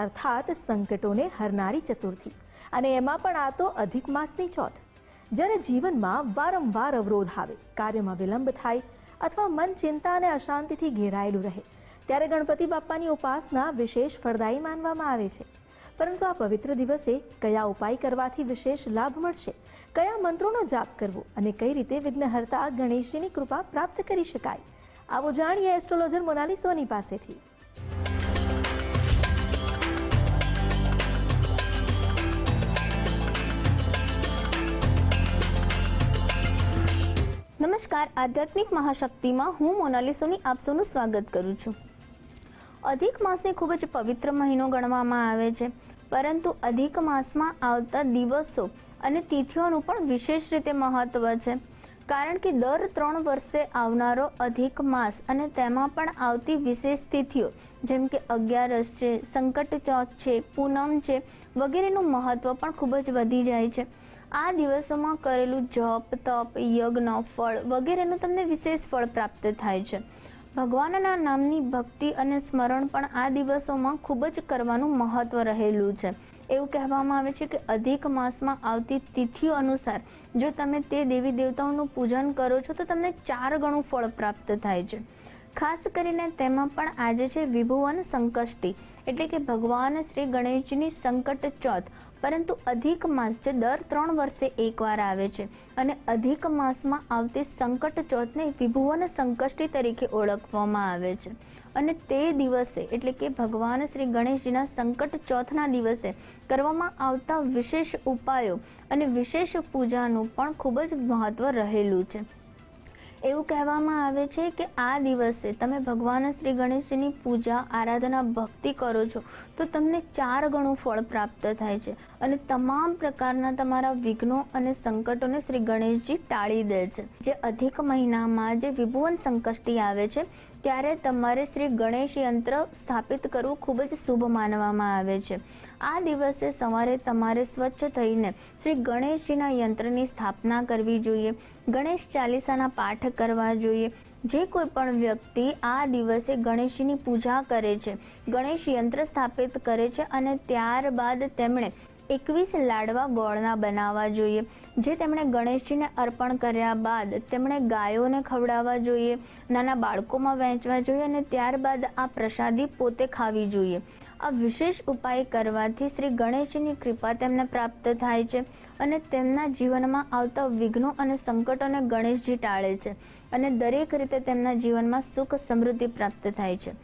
અર્થાત સંકટોને હરનારી ચતુર્થી, અને એમાં પણ આ તો અધિક માસની ચોથ. જ્યારે જીવનમાં વારંવાર અવરોધ આવે, કાર્યમાં વિલંબ થાય અથવા મન ચિંતા અને અશાંતિથી ઘેરાયેલું રહે, ત્યારે ગણપતિ બાપ્પાની ઉપાસના વિશેષ ફળદાયી માનવામાં આવે છે. પરંતુ આ પવિત્ર દિવસે કયા ઉપાય કરવાથી વિશેષ લાભ મળશે, કયા મંત્રોનો જાપ કરવો અને કઈ રીતે વિઘ્નહર્તા ગણેશજીની કૃપા પ્રાપ્ત કરી શકાય, આવો જાણીએ એસ્ટ્રોલોજર મોનાલી સોની પાસેથી. નમસ્કાર, આધ્યાત્મિક મહાશક્તિમાં હું મોનાલી સોની આપ સૌનું સ્વાગત કરું છું. અધિક માસને ખૂબ જ પવિત્ર મહિનો ગણવામાં આવે છે, પરંતુ અધિક માસમાં આવતા દિવસો અને તિથિઓનું પણ વિશેષ રીતે મહત્વ છે. કારણ કે દર 3 વર્ષે આવનારો અધિક માસ અને તેમાં પણ આવતી વિશેષ તિથિઓ જેમ કે 11 છે, સંકટ ચોથ છે, પૂનમ છે વગેરેનું મહત્વ પણ ખૂબ જ વધી જાય છે. આ દિવસોમાં કરેલું જપ, તપ, યજ્ઞ, ફળ વગેરેનું તમને વિશેષ ફળ પ્રાપ્ત થાય છે. ભગવાનના નામની ભક્તિ અને સ્મરણ પણ આ દિવસોમાં ખૂબ જ કરવાનું મહત્વ રહેલું છે. એવું કહેવામાં આવે છે કે અધિક માસમાં આવતી તિથિઓ અનુસાર જો તમે તે દેવી દેવતાઓનું પૂજન કરો છો તો તમને 4 ગણું ફળ પ્રાપ્ત થાય છે. ખાસ કરીને તેમાં પણ આજે છે વિભુવન સંકષ્ટી, એટલે કે ભગવાન શ્રી ગણેશજીની સંકટ ચોથ. પરંતુ અધિક માસ જે દર 3 વર્ષે એકવાર આવે છે અને અધિક માસમાં આવતી સંકટ ચોથને વિભુવન સંકષ્ટી તરીકે ઓળખવામાં આવે છે. અને તે દિવસે એટલે કે ભગવાન શ્રી ગણેશજીના સંકટ ચોથના દિવસે કરવામાં આવતા વિશેષ ઉપાયો અને વિશેષ પૂજાનું પણ ખૂબ જ મહત્વ રહેલું છે. એવું કહેવામાં આવે છે કે આ દિવસે તમે ભગવાન શ્રી ગણેશજીની પૂજા, આરાધના, ભક્તિ કરો છો તો તમને 4 ગણું ફળ પ્રાપ્ત થાય છે અને તમામ પ્રકારના તમારા વિઘ્નો અને સંકટોને શ્રી ગણેશજી ટાળી દે છે. જે અધિક મહિનામાં જે વિભુવન સંકષ્ટી આવે છે ત્યારે તમારે શ્રી ગણેશ યંત્ર સ્થાપિત કરવું ખૂબ જ શુભ માનવામાં આવે છે. આ દિવસે સવારે તમારે સ્વચ્છ થઈને શ્રી ગણેશજીના યંત્રની સ્થાપના કરવી જોઈએ. ગણેશ ચાલીસાના પાઠ કરવા જોઈએ. જે કોઈ પણ વ્યક્તિ આ દિવસે ગણેશજીની પૂજા કરે છે, ગણેશ યંત્ર સ્થાપિત કરે છે અને ત્યારબાદ તેમણે 21 લાડવા ગોળના બનાવવા જોઈએ, જે તેમણે ગણેશજીને અર્પણ કર્યા બાદ તેમણે ગાયોને ખવડાવવા જોઈએ, નાના બાળકોમાં વહેંચવા જોઈએ અને ત્યારબાદ આ પ્રસાદી પોતે ખાવી જોઈએ. આ વિશેષ ઉપાય કરવાથી શ્રી ગણેશજીની કૃપા તેમને પ્રાપ્ત થાય છે અને તેમના જીવનમાં આવતા વિઘ્નો અને સંકટોને ગણેશજી ટાળે છે અને દરેક રીતે તેમના જીવનમાં સુખ સમૃદ્ધિ પ્રાપ્ત થાય છે.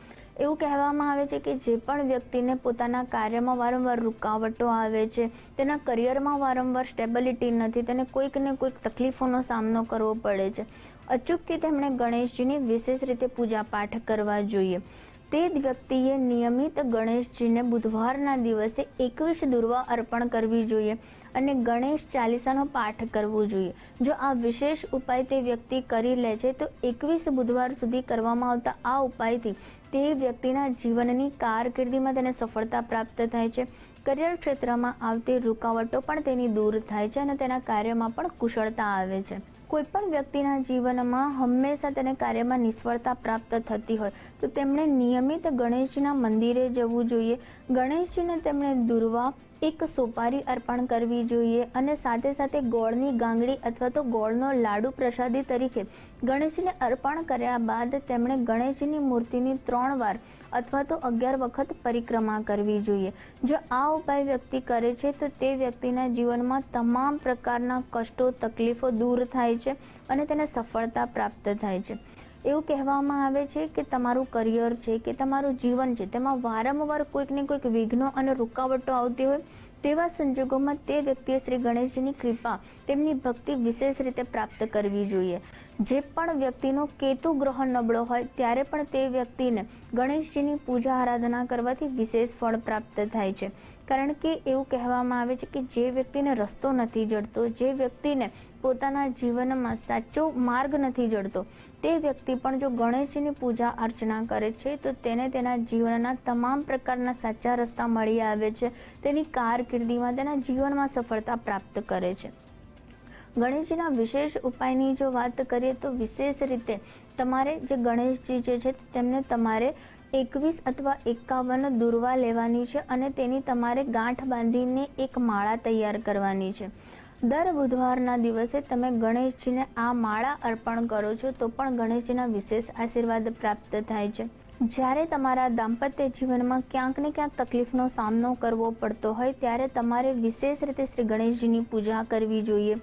એવું કહેવામાં આવે છે કે જે પણ વ્યક્તિને પોતાના કાર્યમાં વારંવાર રૂકાવટો આવે છે, તેના કરિયરમાં વારંવાર સ્ટેબિલિટી નથી, તેને કોઈક ને કોઈક તકલીફોનો સામનો કરવો પડે છે, અચૂકથી તેમણે ગણેશજીની વિશેષ રીતે પૂજા પાઠ કરવા જોઈએ. તે જ વ્યક્તિએ નિયમિત ગણેશજીને બુધવારના દિવસે 21 દુર્વા અર્પણ કરવી જોઈએ અને ગણેશ ચાલીસાનો પાઠ કરવો જોઈએ. જો આ વિશેષ ઉપાય તે વ્યક્તિ કરી લે છે તો 21 બુધવાર સુધી કરવામાં આવતા આ ઉપાયથી તે વ્યક્તિના જીવનની કારકિર્દીમાં તેને સફળતા પ્રાપ્ત થાય છે. કરિયર ક્ષેત્રમાં આવતી રૂકાવટો પણ તેની દૂર થાય છે અને તેના કાર્યમાં પણ કુશળતા આવે છે. કોઈ પણ વ્યક્તિના જીવનમાં હંમેશા તેને કાર્યમાં નિષ્ફળતા પ્રાપ્ત થતી હોય તો તેમણે નિયમિત ગણેશજીના મંદિરે જવું જોઈએ. ગણેશજીને તેમણે દુર્વા, 1 સોપારી અર્પણ કરવી જોઈએ અને સાથે સાથે ગોળની ગાંગડી અથવા તો ગોળનો લાડુ પ્રસાદી તરીકે ગણેશજીને અર્પણ કર્યા બાદ તેમણે ગણેશજીની મૂર્તિની 3 વાર અથવા તો 11 વખત પરિક્રમા કરવી જોઈએ. જો આ ઉપાય વ્યક્તિ કરે છે તો તે વ્યક્તિના જીવનમાં તમામ પ્રકારના કષ્ટો, તકલીફો દૂર થાય છે અને તેને સફળતા પ્રાપ્ત થાય છે. એવું કહેવામાં આવે છે કે તમારું કરિયર છે કે તમારું જીવન છે તેમાં વારંવાર કોઈક ને કોઈક વિઘ્નો અને રૂકાવટો આવતી હોય, તેવા સંજોગોમાં તે વ્યક્તિએ શ્રી ગણેશજીની કૃપા, તેમની ભક્તિ વિશેષ રીતે પ્રાપ્ત કરવી જોઈએ. જે પણ વ્યક્તિનો કેતુ ગ્રહ નબળો હોય ત્યારે પણ તે વ્યક્તિને ગણેશજીની પૂજા આરાધના કરવાથી વિશેષ ફળ પ્રાપ્ત થાય છે. કારણ કે એવું કહેવામાં આવે છે કે જે વ્યક્તિને રસ્તો નથી જડતો, જે વ્યક્તિને પોતાના જીવનમાં સાચો માર્ગ નથી જડતો, તે વ્યક્તિ પણ જો ગણેશજીની પૂજા અર્ચના કરે છે તો તેને તેના જીવનના તમામ પ્રકારના સાચા રસ્તા મળી આવે છે. તેની કારકિર્દીમાં, તેના જીવનમાં સફળતા પ્રાપ્ત કરે છે. ગણેશજીના વિશેષ ઉપાયની જો વાત કરીએ તો વિશેષ રીતે તમારે જે ગણેશજી જે છે તેમને તમારે 21 અથવા 51 દુર્વા લેવાની છે અને તેની તમારે ગાંઠ બાંધીને એક માળા તૈયાર કરવાની છે. દર બુધવારના દિવસે તમે ગણેશજીને આ માળા અર્પણ કરો છો તો પણ ગણેશજીના વિશેષ આશીર્વાદ પ્રાપ્ત થાય છે. જ્યારે તમારા દાંપત્ય જીવનમાં ક્યાંક ને ક્યાંક તકલીફનો સામનો કરવો પડતો હોય ત્યારે તમારે વિશેષ રીતે શ્રી ગણેશજીની પૂજા કરવી જોઈએ.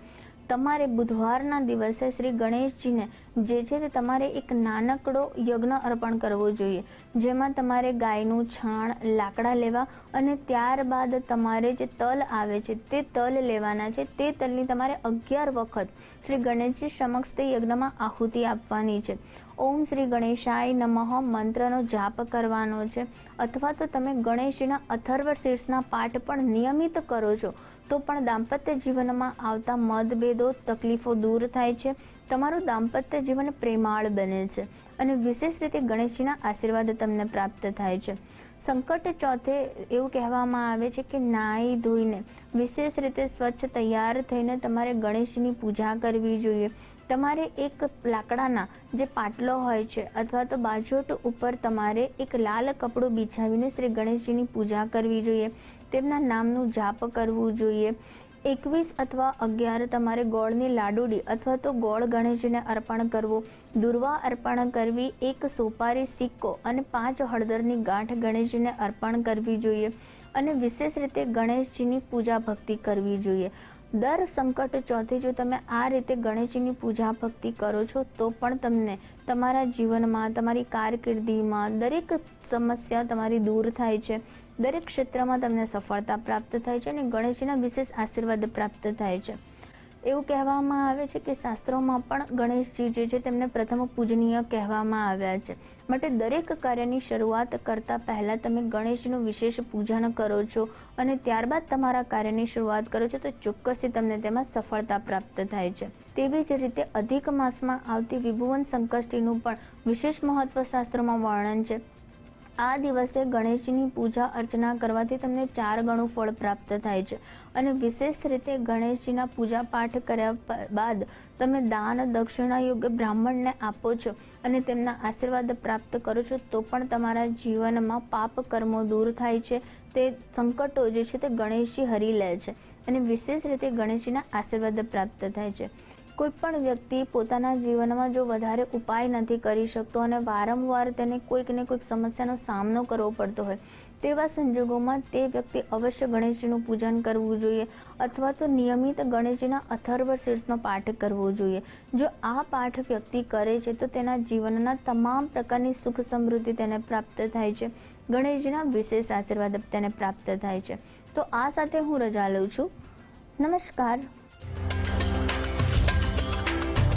તમારે બુધવારના દિવસે શ્રી ગણેશજીને જે છે તે તમારે એક નાનકડો યજ્ઞ અર્પણ કરવો જોઈએ, જેમાં તમારે ગાયનું છાણ, લાકડા લેવા અને ત્યારબાદ તમારે જે તલ આવે છે તે તલ લેવાના છે. તે તલની તમારે 11 વખત શ્રી ગણેશજી સમક્ષ તે યજ્ઞમાં આહુતિ આપવાની છે. ઓમ શ્રી ગણેશાય નમઃ મંત્રનો જાપ કરવાનો છે. અથવા તો તમે ગણેશજીના અથર્વ શીર્ષના પાઠ પણ નિયમિત કરો છો તો પણ દાંપત્ય જીવનમાં આવતા મતભેદો, તકલીફો દૂર થાય છે. તમારું દાંપત્ય જીવન પ્રેમાળ બને છે અને વિશેષ રીતે ગણેશજીના આશીર્વાદ તમને પ્રાપ્ત થાય છે. સંકટ ચોથે એવું કહેવામાં આવે છે કે નાહી ધોઈને વિશેષ રીતે સ્વચ્છ તૈયાર થઈને તમારે ગણેશજીની પૂજા કરવી જોઈએ. તમારે એક લાકડાના જે પાટલો હોય છે અથવા તો બાજોટ ઉપર તમારે એક લાલ કપડું બિછાવીને શ્રી ગણેશજીની પૂજા કરવી જોઈએ. તેમના નામનું જાપ કરવું જોઈએ. 21 અથવા 11 તમારે ગોળની લાડુડી અથવા તો ગોળ ગણેશજીને અર્પણ કરવો, દુર્વા અર્પણ કરવી, એક સોપારી સિક્કો અને 5 હળદરની ગાંઠ ગણેશજીને અર્પણ કરવી જોઈએ અને વિશેષ રીતે ગણેશજીની પૂજા ભક્તિ કરવી જોઈએ. દર સંકટ ચોથે જો તમે આ રીતે ગણેશજીની પૂજા ભક્તિ કરો છો તો પણ તમને તમારા જીવનમાં, તમારી કારકિર્દીમાં દરેક સમસ્યા તમારી દૂર થાય છે. દરેક ક્ષેત્રમાં તમને સફળતા પ્રાપ્ત થાય છે અને ગણેશજીના વિશેષ આશીર્વાદ પ્રાપ્ત થાય છે. એવું કહેવામાં આવે છે કે શાસ્ત્રોમાં પણ ગણેશજી જે છે તેમને પ્રથમ પૂજનીય કહેવામાં આવ્યા છે. માટે દરેક કાર્યની શરૂઆત કરતાં પહેલાં તમે ગણેશજીનું વિશેષ પૂજન કરો છો અને ત્યારબાદ તમારા કાર્યની શરૂઆત કરો છો તો ચોક્કસથી તમને તેમાં સફળતા પ્રાપ્ત થાય છે. તેવી જ રીતે અધિક માસમાં આવતી વિભુવન સંકષ્ટીનું પણ વિશેષ મહત્વ શાસ્ત્રોમાં વર્ણન છે. આ દિવસે ગણેશજીની પૂજા અર્ચના કરવાથી તમને 4 ગણું ફળ પ્રાપ્ત થાય છે અને વિશેષ રીતે ગણેશજીના પૂજા પાઠ કર્યા બાદ તમે દાન દક્ષિણા યોગ્ય બ્રાહ્મણને આપો છો અને તેમના આશીર્વાદ પ્રાપ્ત કરો છો તો પણ તમારા જીવનમાં પાપ કર્મો દૂર થાય છે. તે સંકટો જે છે તે ગણેશજી હરી લે છે અને વિશેષ રીતે ગણેશજીના આશીર્વાદ પ્રાપ્ત થાય છે. કોઈ પણ વ્યક્તિ પોતાના જીવનમાં જો વધારે ઉપાય નથી કરી શકતો અને વારંવાર તેને કોઈક ને કોઈક સમસ્યાનો સામનો કરવો પડતો હોય તેવા સંજોગોમાં તે વ્યક્તિ અવશ્ય ગણેશજીનું પૂજન કરવું જોઈએ અથવા તો નિયમિત ગણેશજીના અથર્વ શીર્ષનો પાઠ કરવો જોઈએ. જો આ પાઠ વ્યક્તિ કરે છે તો તેના જીવનના તમામ પ્રકારની સુખ સમૃદ્ધિ તેને પ્રાપ્ત થાય છે. ગણેશજીના વિશેષ આશીર્વાદ તેને પ્રાપ્ત થાય છે. તો આ સાથે હું રજા લઉં છું. નમસ્કાર.